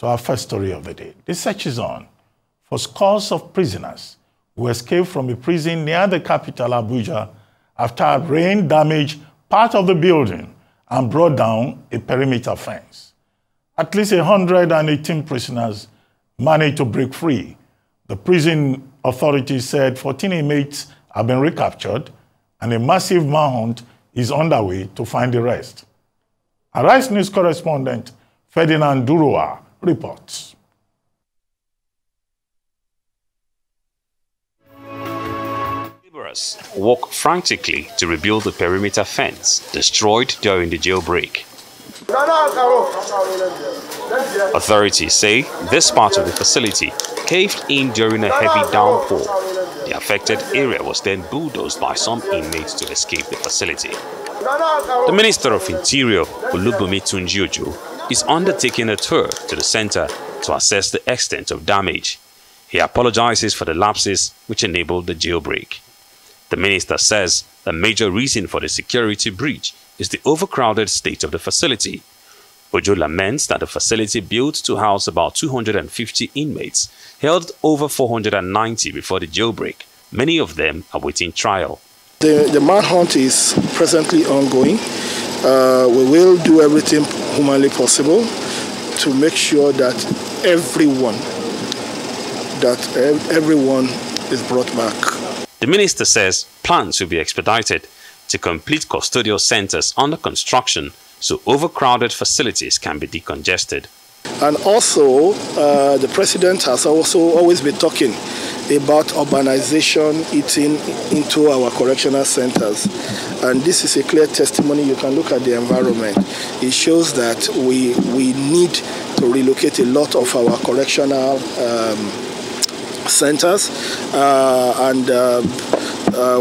to our first story of the day. The search is on for scores of prisoners who escaped from a prison near the capital, Abuja, after rain damaged part of the building and brought down a perimeter fence. At least 118 prisoners managed to break free. The prison authorities said 14 inmates have been recaptured and a massive manhunt is underway to find the rest. Arise News correspondent Ferdinand Duroa reports. Laborers work frantically to rebuild the perimeter fence destroyed during the jailbreak. Authorities say this part of the facility caved in during a heavy downpour. The affected area was then bulldozed by some inmates to escape the facility. The Minister of Interior, Olubunmi Tunji-Ojo, is undertaking a tour to the center to assess the extent of damage. He apologizes for the lapses which enabled the jailbreak. The minister says the major reason for the security breach is the overcrowded state of the facility. Ojo laments that the facility built to house about 250 inmates held over 490 before the jailbreak. Many of them are awaiting trial. The manhunt is presently ongoing. We will do everything humanly possible to make sure that everyone is brought back. The minister says plans will be expedited to complete custodial centers under construction so overcrowded facilities can be decongested. And also, the president has also always been talking about urbanization eating into our correctional centers. And this is a clear testimony. You can look at the environment. It shows that we need to relocate a lot of our correctional centers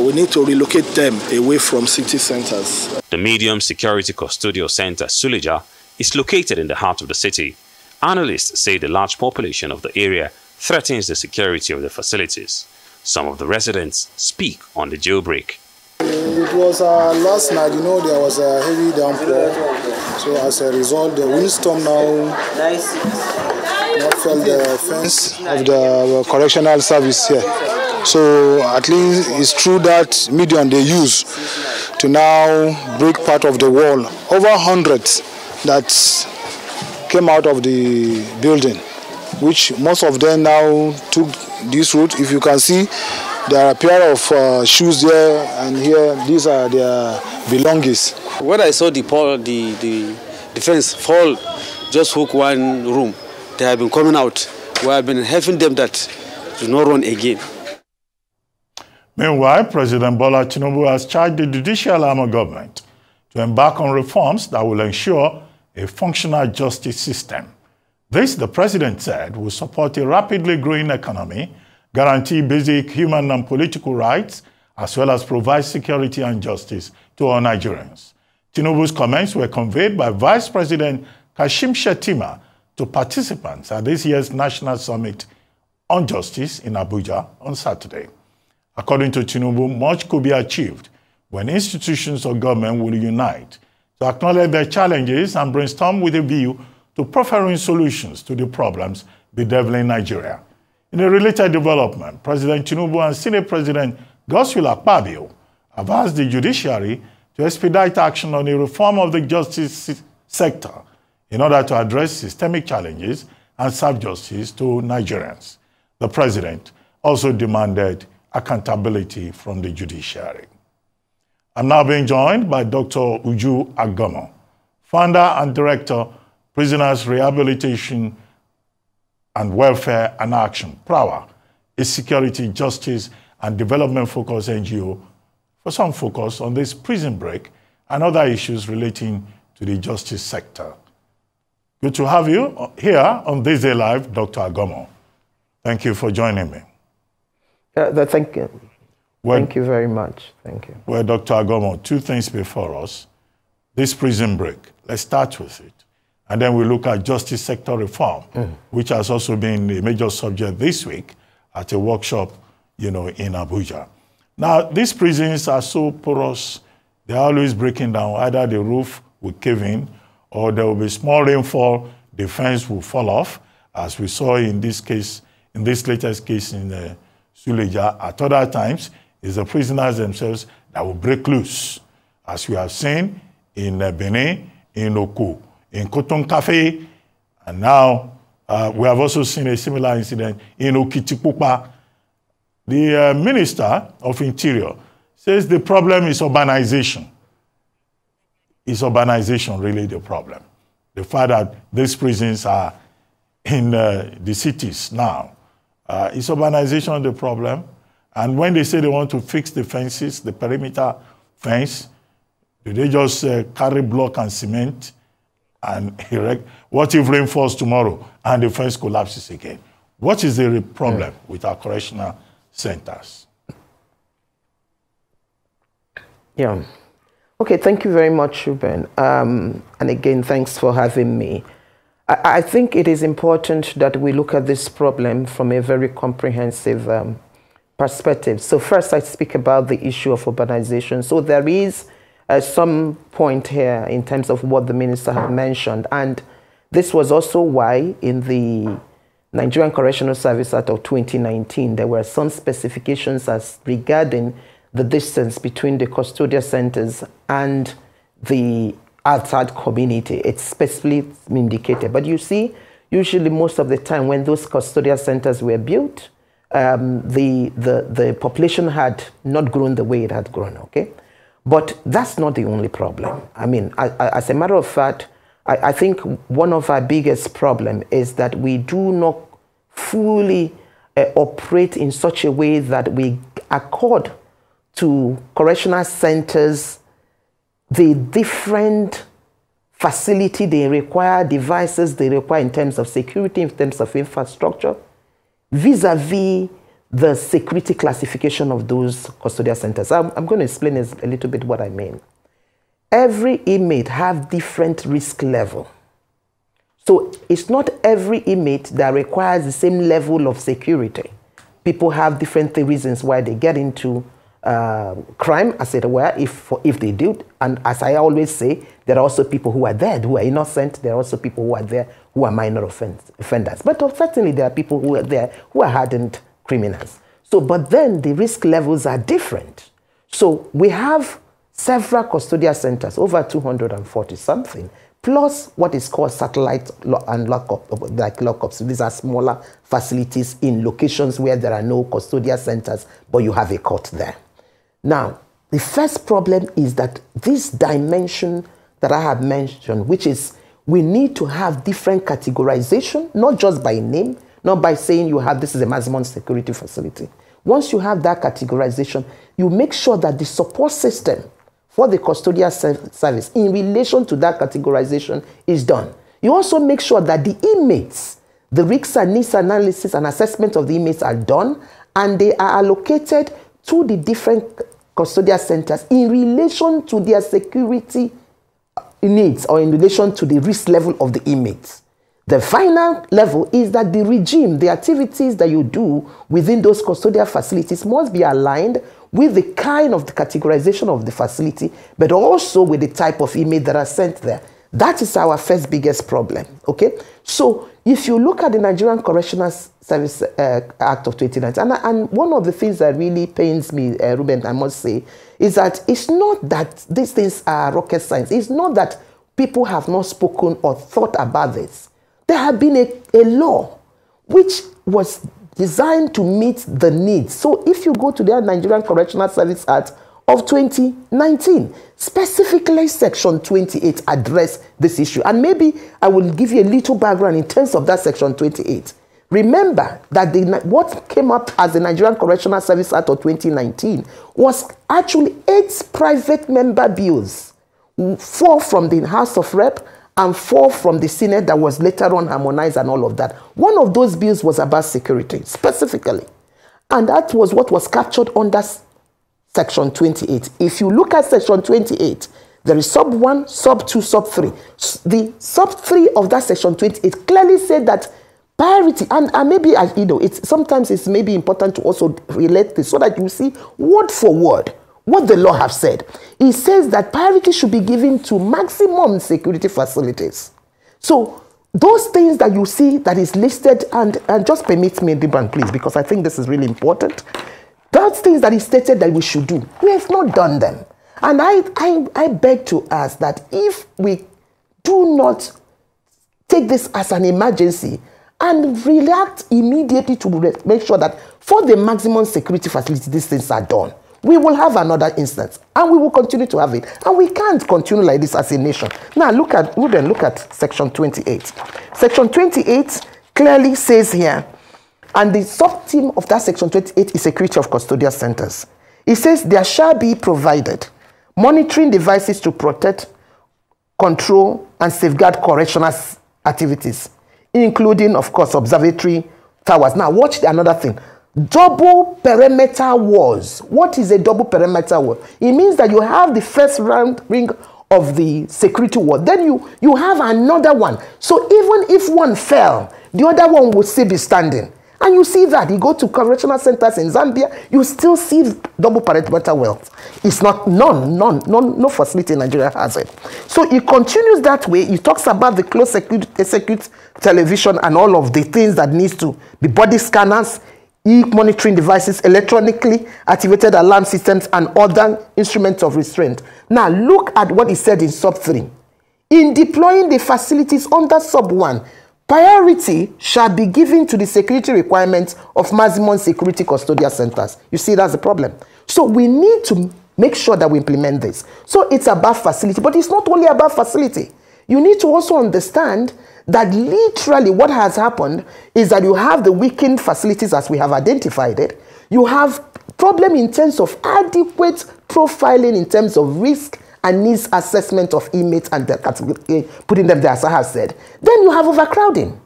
we need to relocate them away from city centers. The medium security custodial center, Suleja, is located in the heart of the city. Analysts say the large population of the area threatens the security of the facilities. Some of the residents speak on the jailbreak. It was last night, there was a heavy downpour. So as a result, the windstorm now fell the fence of the correctional service here. So at least it's true that medium they use to now break part of the wall. Over hundreds that came out of the building, which most of them now took this route. If you can see, there are a pair of shoes there, and here these are their belongings. When I saw the fence fall, just hook one room, they have been coming out. We have been helping them that do not run again. Meanwhile, President Bola Tinubu has charged the judicial arm of government to embark on reforms that will ensure a functional justice system. This, the president said, will support a rapidly growing economy, guarantee basic human and political rights, as well as provide security and justice to all Nigerians. Tinubu's comments were conveyed by Vice President Kashim Shettima to participants at this year's National Summit on Justice in Abuja on Saturday. According to Tinubu, much could be achieved when institutions of government will unite to acknowledge their challenges and brainstorm with a view to proffering solutions to the problems bedeviling Nigeria. In a related development, President Tinubu and Senate President Godswill Akpabio have asked the judiciary to expedite action on a reform of the justice sector in order to address systemic challenges and serve justice to Nigerians. The president also demanded accountability from the judiciary. I'm now being joined by Dr. Uju Agomoh, founder and director, Prisoners Rehabilitation and Welfare and Action, PRAWA, a security, justice, and development-focused NGO for some focus on this prison break and other issues relating to the justice sector. Good to have you here on This Day Live, Dr. Agomoh. Thank you for joining me. Thank you. Thank you very much. Thank you. Well, Dr. Agomoh, two things before us. This prison break, let's start with it. And then we look at justice sector reform, which has also been a major subject this week at a workshop, in Abuja. Now, these prisons are so porous, they're always breaking down. Either the roof will cave in, or there will be small rainfall, the fence will fall off. as we saw in this case, in this latest case in Suleja. At other times, it's the prisoners themselves that will break loose, as we have seen in Benin, in Oko, in Cotton Cafe, and now we have also seen a similar incident in Okitipupa. The Minister of Interior says the problem is urbanization. Is urbanization really the problem? The fact that these prisons are in the cities now. Is urbanization the problem? And when they say they want to fix the fences, the perimeter fence, do they just carry block and cement and erect? What if rain falls tomorrow and the fence collapses again? What is the problem with our correctional centers? Yeah. Okay, thank you very much, Ruben. And again, thanks for having me. I think it is important that we look at this problem from a very comprehensive perspective. So first, I speak about the issue of urbanization. So there is some point here in terms of what the minister had mentioned. And this was also why in the Nigerian Correctional Service Act of 2019, there were some specifications as regarding the distance between the custodial centers and the outside community. It's specifically indicated. But you see, usually most of the time when those custodial centers were built, the population had not grown the way it had grown, okay? But that's not the only problem. I mean, as a matter of fact, I think one of our biggest problem is that we do not fully operate in such a way that we accord to correctional centers the different facility they require, devices they require in terms of security, in terms of infrastructure, vis-a-vis the security classification of those custodial centers. I'm going to explain a little bit what I mean. Every inmate have different risk level. So it's not every inmate that requires the same level of security. People have different reasons why they get into crime, as it were, if they do. And as I always say, there are also people who are there who are innocent. There are also people who are there who are minor offenders. But certainly there are people who are there who are hardened criminals. So, but then the risk levels are different. So we have several custodial centers, over 240 something, plus what is called satellite and lockups. These are smaller facilities in locations where there are no custodial centers, but you have a court there. Now, the first problem is that this dimension that I have mentioned, which is we need to have different categorization, not just by name, not by saying you have this is a maximum security facility. Once you have that categorization, you make sure that the support system for the custodial service in relation to that categorization is done. You also make sure that the inmates, the risks and needs analysis and assessment of the inmates are done, and they are allocated to the different custodial centers in relation to their security needs or in relation to the risk level of the inmates. The final level is that the regime, the activities that you do within those custodial facilities must be aligned with the kind of the categorization of the facility, but also with the type of inmate that are sent there. That is our first biggest problem, okay? So if you look at the Nigerian Correctional Service Act of 2019, and one of the things that really pains me, Ruben, I must say, is that it's not that these things are rocket science. It's not that people have not spoken or thought about this. There have been a law which was designed to meet the needs. So if you go to the Nigerian Correctional Service Act of 2019, specifically Section 28 addressed this issue. And maybe I will give you a little background in terms of that Section 28. Remember that what came up as the Nigerian Correctional Service Act of 2019 was actually 8 private member bills, 4 from the House of Rep and 4 from the Senate that was later on harmonized and all of that. One of those bills was about security, specifically. And that was what was captured under Section 28. If you look at Section 28, there is sub 1, sub 2, sub 3. The sub 3 of that Section 28 clearly said that priority, and maybe, you know, sometimes it's maybe important to also relate this so that you see word for word what the law have said. It says that priority should be given to maximum security facilities. So those things that you see that is listed, and just permit me, Dibran, please, because I think this is really important. Those things that is stated that we should do, we have not done them. And I beg to ask that if we do not take this as an emergency and react immediately to make sure that for the maximum security facility, these things are done, we will have another instance, and we will continue to have it. And we can't continue like this as a nation. Now, look at Section 28. Section 28 clearly says here, and the sub-theme of that Section 28 is security of custodial centers. It says there shall be provided monitoring devices to protect, control, and safeguard correctional activities, including, of course, observatory towers. Now, watch another thing. Double perimeter walls. What is a double perimeter wall? It means that you have the first ring of the security wall. Then you have another one. So even if one fell, the other one would still be standing. And you see that. You go to correctional centers in Zambia, you still see double perimeter walls. It's not, no facility in Nigeria has it. So it continues that way. It talks about the closed circuit television and all of the things that needs to be body scanners, e-monitoring devices, electronically activated alarm systems, and other instruments of restraint. Now, look at what is said in sub 3. In deploying the facilities under sub 1, priority shall be given to the security requirements of maximum security custodial centers. You see, that's the problem. So we need to make sure that we implement this. So it's about facility, but it's not only about facility. You need to also understand that literally what has happened is that you have the weakened facilities as we have identified it. You have problem in terms of adequate profiling in terms of risk and needs assessment of inmates and putting them there, as I have said. Then you have overcrowding.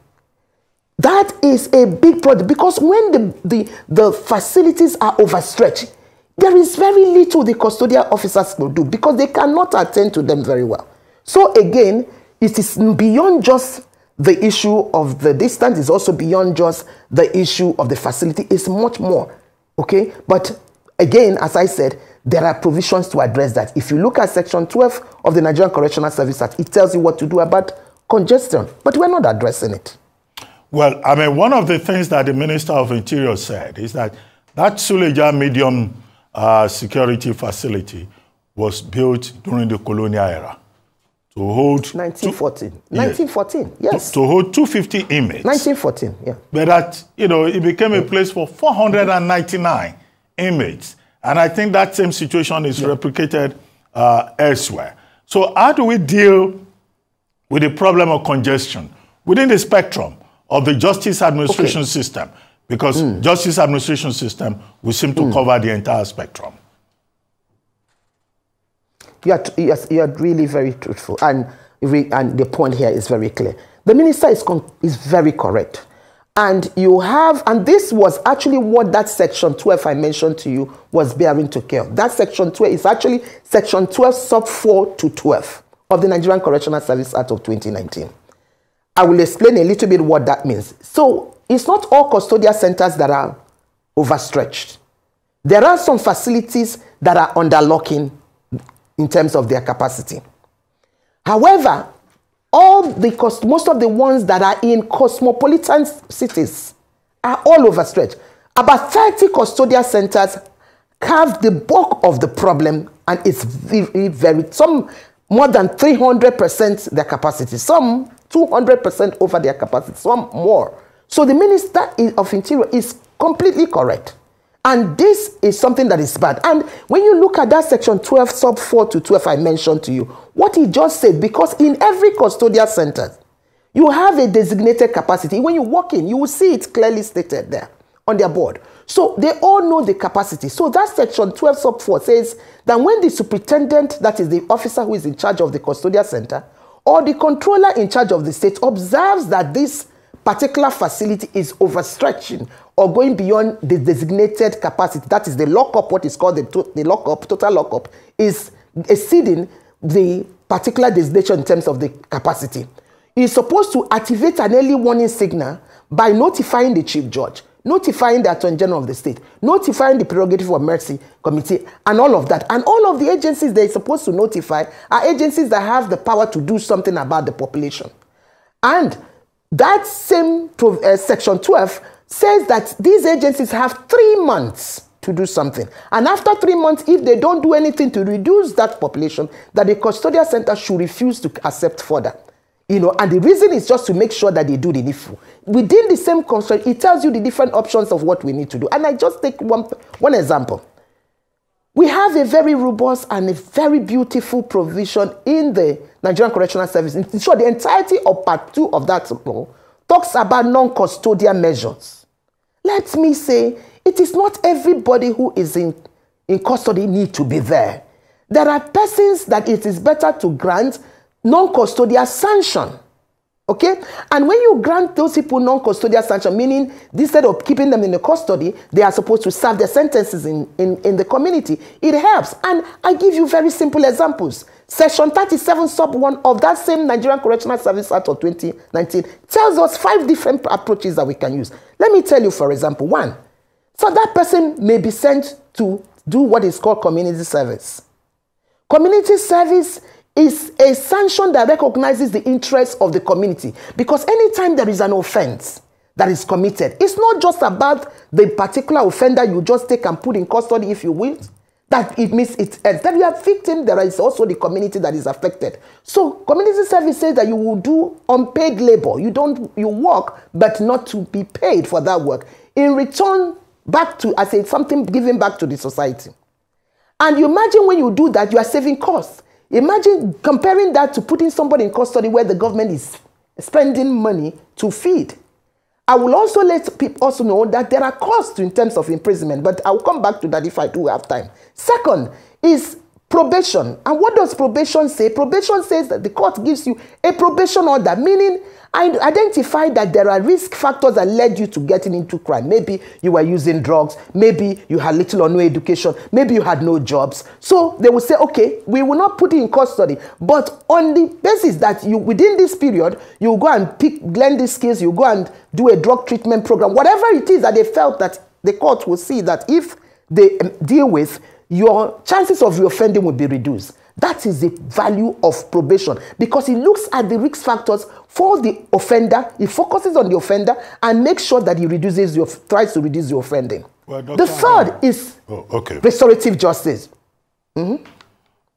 That is a big problem, because when the facilities are overstretched, there is very little the custodial officers will do because they cannot attend to them very well. So again, it is beyond just the issue of the distance, is also beyond just the issue of the facility. It's much more, okay? But again, as I said, there are provisions to address that. If you look at Section 12 of the Nigerian Correctional Service Act, it tells you what to do about congestion, but we're not addressing it. Well, I mean, one of the things that the Minister of Interior said is that Suleja medium security facility was built during the colonial era to hold 1914. 1914, yes. To hold 250 inmates. 1914, yeah. But that, it became a place for 499 inmates. And I think that same situation is replicated elsewhere. So how do we deal with the problem of congestion within the spectrum of the justice administration system? Because justice administration system will seem to cover the entire spectrum. Yes, you are really very truthful, and the point here is very clear. The minister is very correct, and you have, and this was actually what that Section 12 I mentioned to you was bearing to care. That Section 12 is actually Section 12 sub 4 to 12 of the Nigerian Correctional Service Act of 2019. I will explain a little bit what that means. So it's not all custodial centers that are overstretched. There are some facilities that are underlocking in terms of their capacity. However, most of the ones that are in cosmopolitan cities are all overstretched. About 30 custodial centers have the bulk of the problem, and it's very some more than 300% their capacity, some 200% over their capacity, some more. So the Minister of Interior is completely correct. And this is something that is bad. And when you look at that Section 12 sub 4 to 12 I mentioned to you, what he just said, because in every custodial center, you have a designated capacity. When you walk in, you will see it clearly stated there on their board. So they all know the capacity. So that Section 12 sub 4 says that when the superintendent, that is the officer who is in charge of the custodial center, or the controller in charge of the state observes that this particular facility is overstretching or going beyond the designated capacity, that is the lockup, what is called the lockup, total lockup, is exceeding the particular designation in terms of the capacity. It is supposed to activate an early warning signal by notifying the chief judge, notifying the Attorney General of the state, notifying the Prerogative of Mercy Committee, and all of that. And all of the agencies they're supposed to notify are agencies that have the power to do something about the population. And that same Section 12 says that these agencies have 3 months to do something. And after 3 months, if they don't do anything to reduce that population, that the custodial center should refuse to accept further. You know, and the reason is just to make sure that they do the needful. Within the same constraint, it tells you the different options of what we need to do. And I just take one example. We have a very robust and a very beautiful provision in the Nigerian Correctional Service. In short, the entirety of Part 2 of that law talks about non-custodial measures. Let me say, it is not everybody who is in custody need to be there. There are persons that it is better to grant non-custodial sanction. Okay? And when you grant those people non-custodial sanction, meaning instead of keeping them in the custody, they are supposed to serve their sentences in the community, it helps. And I give you very simple examples. Section 37 sub 1 of that same Nigerian Correctional Service Act of 2019 tells us 5 different approaches that we can use. Let me tell you, for example, 1. So that person may be sent to do what is called community service. Community service is a sanction that recognizes the interests of the community, because anytime there is an offense that is committed, it's not just about the particular offender you just take and put in custody, if you will, that it means it ends. Then you are victim, there is also the community that is affected. So community service says that you will do unpaid labor. You work, but not to be paid for that work. In return, back to, I say, something given back to the society. And you imagine when you do that, you are saving costs. Imagine comparing that to putting somebody in custody where the government is spending money to feed. I will also let people also know that there are costs in terms of imprisonment, but I will come back to that if I do have time. Second is probation. And what does probation say? Probation says that the court gives you a probation order, meaning I identify that there are risk factors that led you to getting into crime. Maybe you were using drugs, maybe you had little or no education, maybe you had no jobs. So they will say, okay, we will not put you in custody, but on the basis that you, within this period, you go and learn these skills, you go and do a drug treatment program, whatever it is that they felt that the court will see that if they deal with, your chances of reoffending will be reduced. That is the value of probation, because it looks at the risk factors for the offender, it focuses on the offender and makes sure that he tries to reduce the offending. Well, the third is restorative justice. Mm-hmm.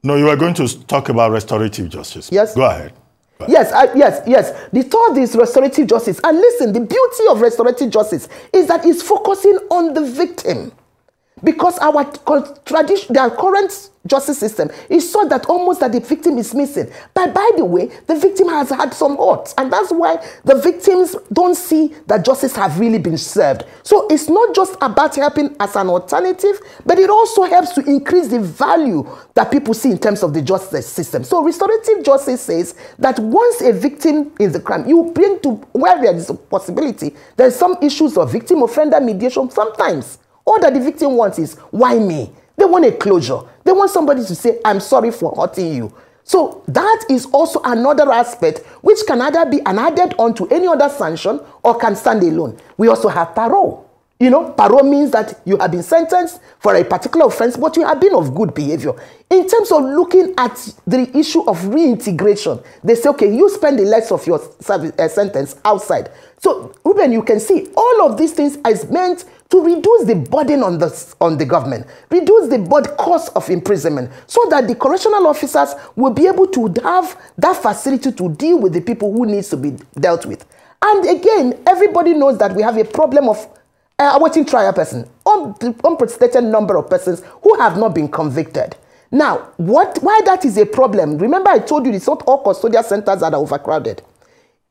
No, you are going to talk about restorative justice. Yes. Go ahead. Yes. The third is restorative justice. And listen, the beauty of restorative justice is that it's focusing on the victim. Because our current justice system is so that almost that the victim is missing. But by the way, the victim has had some hurt. And that's why the victims don't see that justice have really been served. So it's not just about helping as an alternative, but it also helps to increase the value that people see in terms of the justice system. So restorative justice says that once a victim is the crime, you bring to where there is a possibility, there's some issues of victim-offender mediation sometimes. All that the victim wants is, why me? They want a closure. They want somebody to say, I'm sorry for hurting you. So that is also another aspect which can either be added on to any other sanction or can stand alone. We also have parole. You know, parole means that you have been sentenced for a particular offense, but you have been of good behavior. In terms of looking at the issue of reintegration, they say, okay, you spend the rest of your sentence outside. So, Ruben, you can see all of these things is meant to reduce the burden on the government, reduce the cost of imprisonment, so that the correctional officers will be able to have that facility to deal with the people who needs to be dealt with. And again, everybody knows that we have a problem of awaiting trial person, unprecedented number of persons who have not been convicted. Now, why that is a problem? Remember I told you it's not all custodial centers that are overcrowded.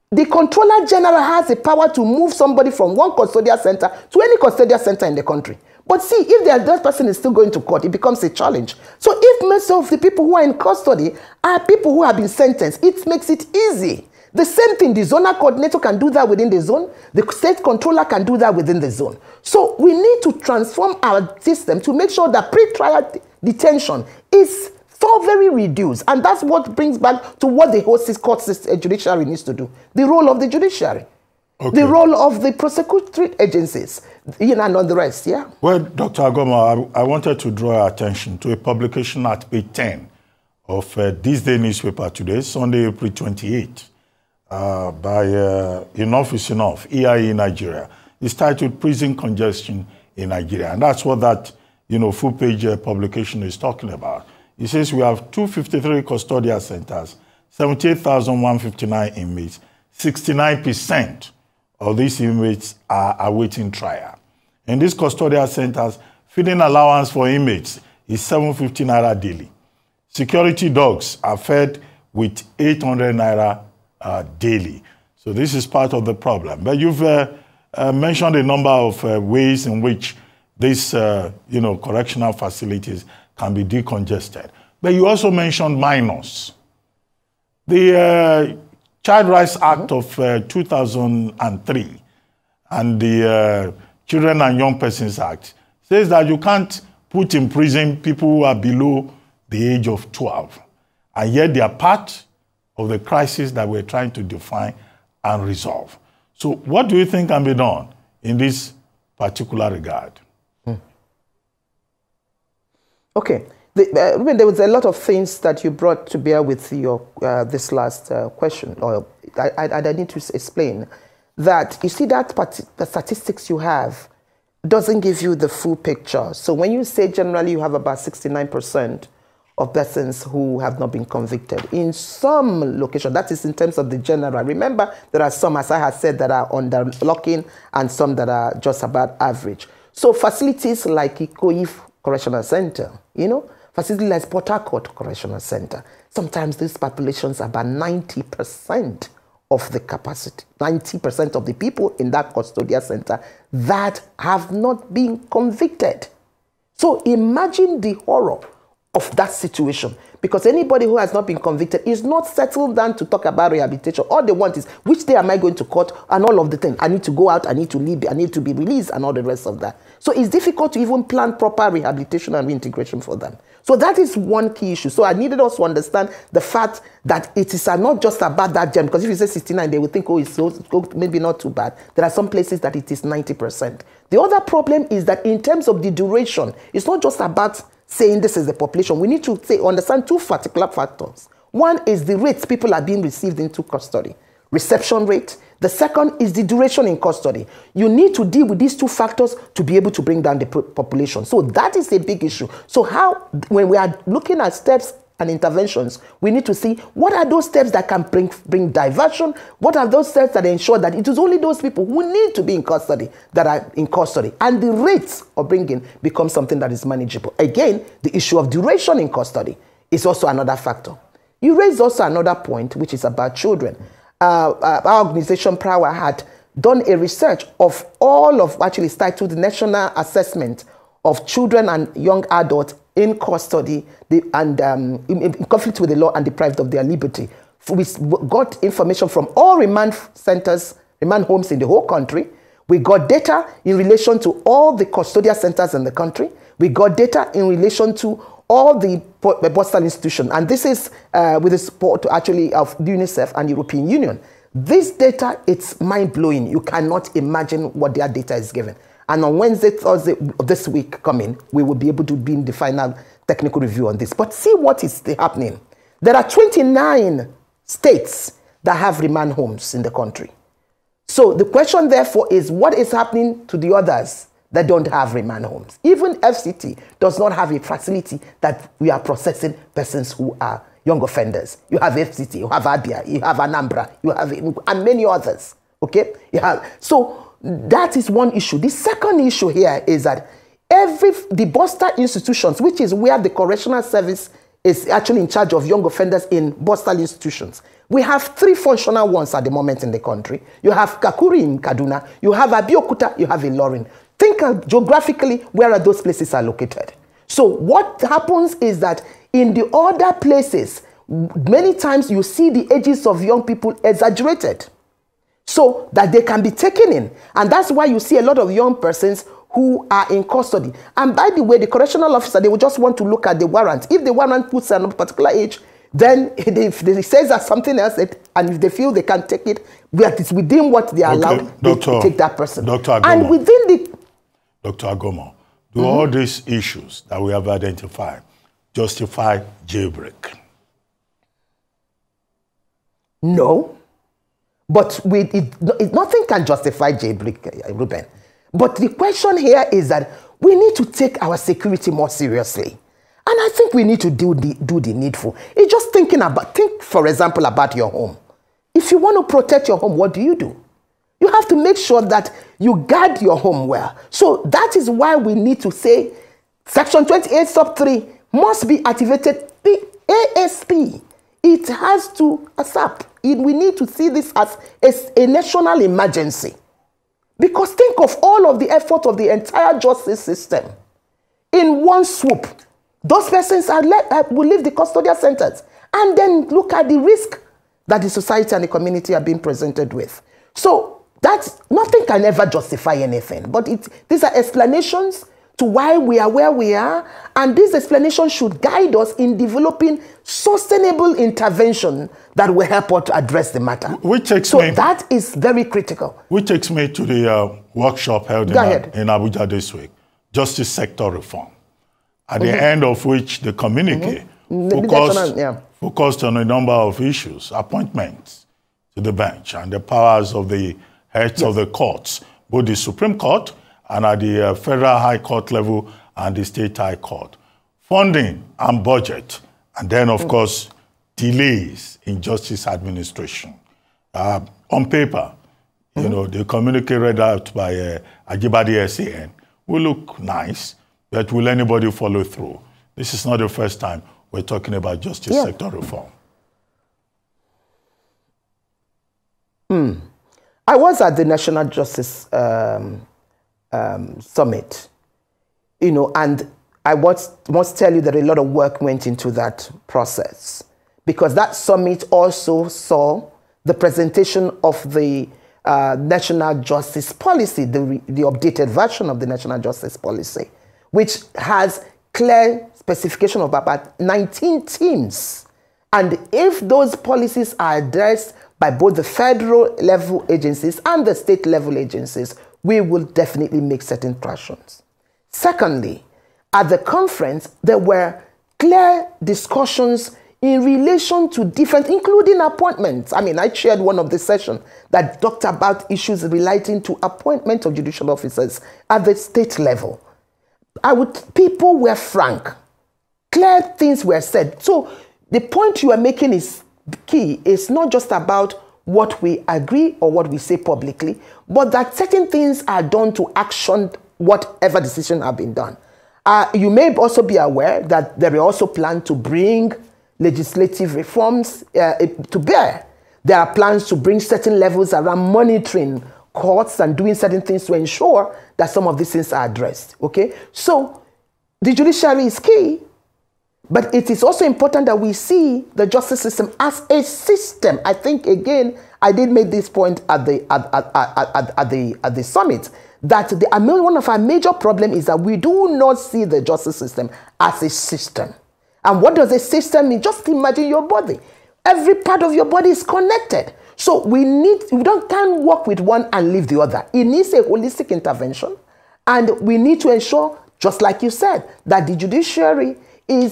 The Controller General has the power to move somebody from one custodial center to any custodial center in the country. But see, if that person is still going to court, it becomes a challenge. So if most of the people who are in custody are people who have been sentenced, it makes it easy. The same thing, the zonal coordinator can do that within the zone. The state controller can do that within the zone. So we need to transform our system to make sure that pre-trial detention is so very reduced. And that's what brings back to what the whole court judiciary needs to do. The role of the judiciary. Okay. The role of the prosecutory agencies, and all the rest, yeah? Well, Dr. Agomoh, I wanted to draw your attention to a publication at page 10 of this day newspaper today, Sunday, April 28. by Enough is Enough, EIE Nigeria. It's titled Prison Congestion in Nigeria. And that's what that, full-page publication is talking about. It says we have 253 custodial centers, 78,159 inmates. 69% of these inmates are awaiting trial. In these custodial centers, feeding allowance for inmates is 750 naira daily. Security dogs are fed with 800 naira daily. So this is part of the problem. But you've mentioned a number of ways in which these, correctional facilities can be decongested. But you also mentioned minors. The Child Rights Act of 2003 and the Children and Young Persons Act says that you can't put in prison people who are below the age of 12. And yet they are part of the crisis that we're trying to define and resolve. So what do you think can be done in this particular regard? Okay. There was a lot of things that you brought to bear with your this last question, or I need to explain that you see that the statistics you have doesn't give you the full picture. So when you say generally you have about 69% of persons who have not been convicted in some location, that is in terms of the general. Remember, there are some, as I have said, that are under locking and some that are just about average. So facilities like Ikoyi Correctional Center, facilities like Port Harcourt Correctional Center, sometimes these populations are about 90% of the capacity, 90% of the people in that custodial center that have not been convicted. So imagine the horror of that situation, because anybody who has not been convicted is not settled down to talk about rehabilitation. All they want is, which day am I going to court, and all of the things. I need to go out, I need to leave, I need to be released, and all the rest of that. So it's difficult to even plan proper rehabilitation and reintegration for them. So that is one key issue. So I needed us to understand the fact that it is not just about that gem, because if you say 69, they will think, oh, it's maybe not too bad. There are some places that it is 90%. The other problem is that in terms of the duration, it's not just about saying this is the population. We need to understand two particular factors. One is the rates people are being received into custody, reception rate. The second is the duration in custody. You need to deal with these two factors to be able to bring down the population. So that is a big issue. So when we are looking at steps and interventions, we need to see what are those steps that can bring diversion, what are those steps that ensure that it is only those people who need to be in custody that are in custody, and the rates of bringing becomes something that is manageable. Again, the issue of duration in custody is also another factor. You raised also another point, which is about children. Our organization, Power, had done a research of all of, actually it's titled the National Assessment of Children and Young Adults in Custody and in conflict with the law and deprived of their liberty. We got information from all remand centers, remand homes in the whole country. We got data in relation to all the custodial centers in the country. We got data in relation to all the postal institutions. And this is with the support actually of the UNICEF and European Union. This data, it's mind-blowing. You cannot imagine what their data is given. And on Wednesday, Thursday of this week coming, we will be able to be in the final technical review on this. But see what is happening. There are 29 states that have remand homes in the country. So the question, therefore, is what is happening to the others that don't have remand homes? Even FCT does not have a facility that we are processing persons who are young offenders. You have FCT, you have Abia, you have Anambra, you have, and many others. Okay? So that is one issue. The second issue here is that the Buster institutions, which is where the correctional service is actually in charge of young offenders in Buster institutions. We have 3 functional ones at the moment in the country. You have Kakuri in Kaduna, you have Abeokuta, you have Ilorin. Think geographically where are those places are located. So what happens is that in the other places, many times you see the ages of young people exaggerated so that they can be taken in. And that's why you see a lot of young persons who are in custody. And by the way, the correctional officer, they will just want to look at the warrant. If the warrant puts a particular age, then if they says that something else, and if they feel they can take it, it's within what they are allowed to take that person. Dr. Agomoh, and within the... Dr. Agomoh, do all these issues that we have identified justify jailbreak? No. But nothing can justify jailbreak, Ruben. But the question here is that we need to take our security more seriously. And I think we need to do the needful. It's just think, for example, about your home. If you want to protect your home, what do? You have to make sure that you guard your home well. So that is why we need to say Section 28 sub 3 must be activated ASP. It has to ASAP. We need to see this as a national emergency. Because think of all of the effort of the entire justice system. In one swoop, those persons will leave the custodial centers and then look at the risk that the society and the community are being presented with. So nothing can ever justify anything. But these are explanations to why we are where we are. And these explanations should guide us in developing sustainable intervention that will help us to address the matter. That is very critical. Which takes me to the workshop held in Abuja this week, Justice Sector Reform, at the end of which the communique focused on a number of issues, appointments to the bench and the powers of the heads of the courts, both the Supreme Court and at the Federal High Court level and the State High Court. Funding and budget, and then, of course, delays in justice administration. On paper, you know, the communique read out by Ajibade SAN will look nice, but will anybody follow through? This is not the first time we're talking about justice sector reform. I was at the National Justice Summit, you know, and I must tell you that a lot of work went into that process, because that summit also saw the presentation of the National Justice Policy, the updated version of the National Justice Policy, which has clear specification of about 19 themes. And if those policies are addressed by both the federal level agencies and the state level agencies, we will definitely make certain tractions. Secondly, at the conference, there were clear discussions in relation to different, including appointments. I mean, I chaired one of the sessions that talked about issues relating to appointment of judicial officers at the state level. People were frank. Clear things were said. So the point you are making is key. It's not just about what we agree or what we say publicly, but that certain things are done to action whatever decision have been done. You may also be aware that there are also plans to bring legislative reforms to bear. There are plans to bring certain levels around monitoring courts and doing certain things to ensure that some of these things are addressed. Okay, so the judiciary is key, but it is also important that we see the justice system as a system. I think, again, I did make this point at the summit, that one of our major problems is that we do not see the justice system as a system. And what does a system mean? Just imagine your body. Every part of your body is connected. So we can't work with one and leave the other. It needs a holistic intervention. And we need to ensure, just like you said, that the judiciary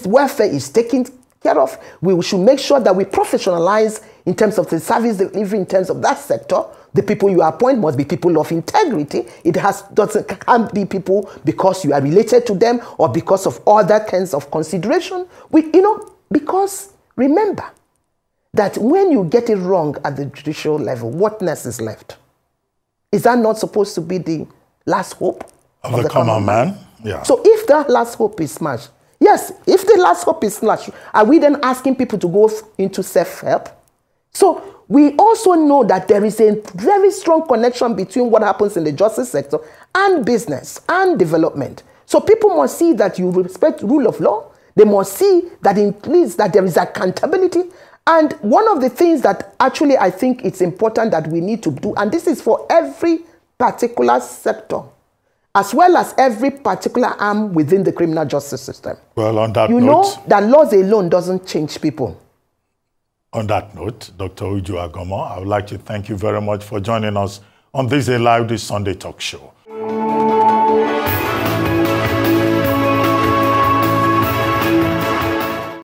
welfare is taken care of. We should make sure that we professionalize in terms of the service delivery, in terms of that sector. The people you appoint must be people of integrity. Can't be people because you are related to them or because of other kinds of consideration. Because remember that when you get it wrong at the judicial level, what next is left? Is that not supposed to be the last hope of the common man? Yeah. So if that last hope is smashed, yes, if the last hope is smashed, are we then asking people to go into self-help? So we also know that there is a very strong connection between what happens in the justice sector and business and development. So people must see that you respect rule of law. They must see that includes that there is accountability. And one of the things that actually I think it's important that we need to do, and this is for every particular sector, as well as every particular arm within the criminal justice system. Well, on that note, you know that laws alone doesn't change people. On that note, Dr. Uju Agomoh, I would like to thank you very much for joining us on this Live This Sunday talk show.